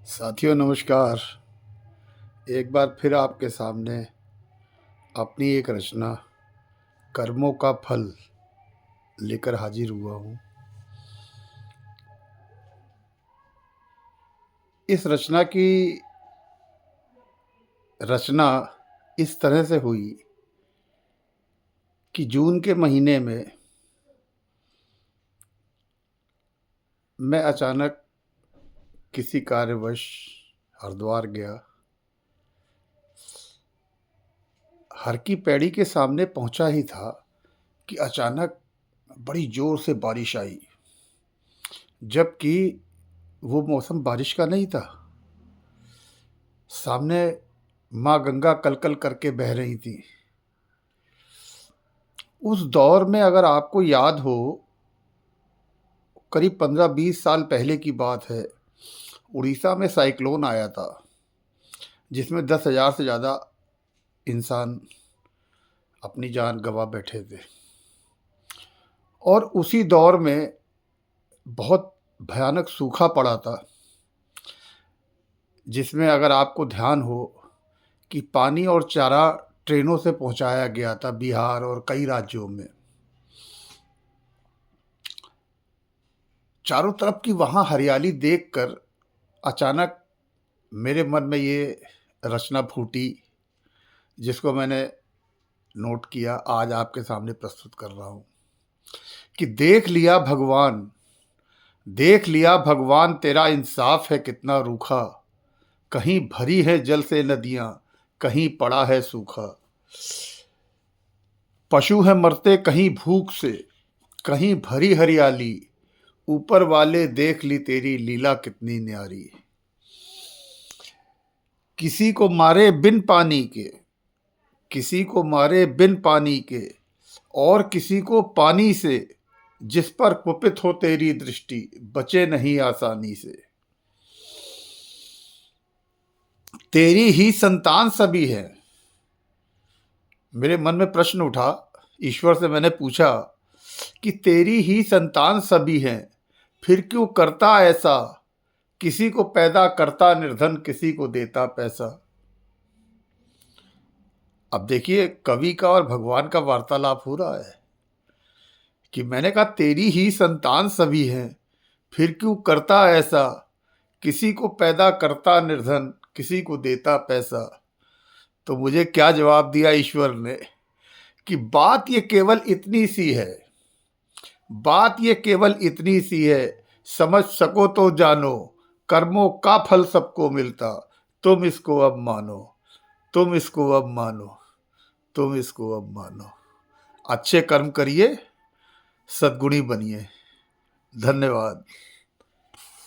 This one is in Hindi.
साथियों नमस्कार। एक बार फिर आपके सामने अपनी एक रचना कर्मों का फल लेकर हाजिर हुआ हूँ। इस रचना की रचना इस तरह से हुई कि जून के महीने में मैं अचानक किसी कार्यवश हरिद्वार गया। हर की पैड़ी के सामने पहुंचा ही था कि अचानक बड़ी ज़ोर से बारिश आई, जबकि वो मौसम बारिश का नहीं था। सामने माँ गंगा कलकल करके बह रही थी। उस दौर में अगर आपको याद हो, करीब 15-20 साल पहले की बात है, उड़ीसा में साइक्लोन आया था, जिसमें 10,000 से ज़्यादा इंसान अपनी जान गंवा बैठे थे। और उसी दौर में बहुत भयानक सूखा पड़ा था, जिसमें अगर आपको ध्यान हो कि पानी और चारा ट्रेनों से पहुंचाया गया था बिहार और कई राज्यों में। चारों तरफ की वहाँ हरियाली देखकर अचानक मेरे मन में ये रचना फूटी, जिसको मैंने नोट किया, आज आपके सामने प्रस्तुत कर रहा हूँ कि देख लिया भगवान तेरा इंसाफ है कितना रूखा। कहीं भरी है जल से नदियाँ, कहीं पड़ा है सूखा। पशु है मरते कहीं भूख से, कहीं भरी हरियाली। ऊपर वाले देख ली तेरी लीला कितनी न्यारी। किसी को मारे बिन पानी के, किसी को मारे बिन पानी के, और किसी को पानी से। जिस पर कुपित हो तेरी दृष्टि, बचे नहीं आसानी से। तेरी ही संतान सभी है। मेरे मन में प्रश्न उठा, ईश्वर से मैंने पूछा कि तेरी ही संतान सभी हैं, फिर क्यों करता ऐसा। किसी को पैदा करता निर्धन, किसी को देता पैसा। अब देखिए, कवि का और भगवान का वार्तालाप हो रहा है कि मैंने कहा तेरी ही संतान सभी हैं, फिर क्यों करता ऐसा। किसी को पैदा करता निर्धन, किसी को देता पैसा। तो मुझे क्या जवाब दिया ईश्वर ने कि बात ये केवल इतनी सी है, बात ये केवल इतनी सी है। समझ सको तो जानो, कर्मों का फल सबको मिलता। तुम इसको अब मानो, तुम इसको अब मानो, तुम इसको अब मानो। अच्छे कर्म करिए, सद्गुणी बनिए। धन्यवाद।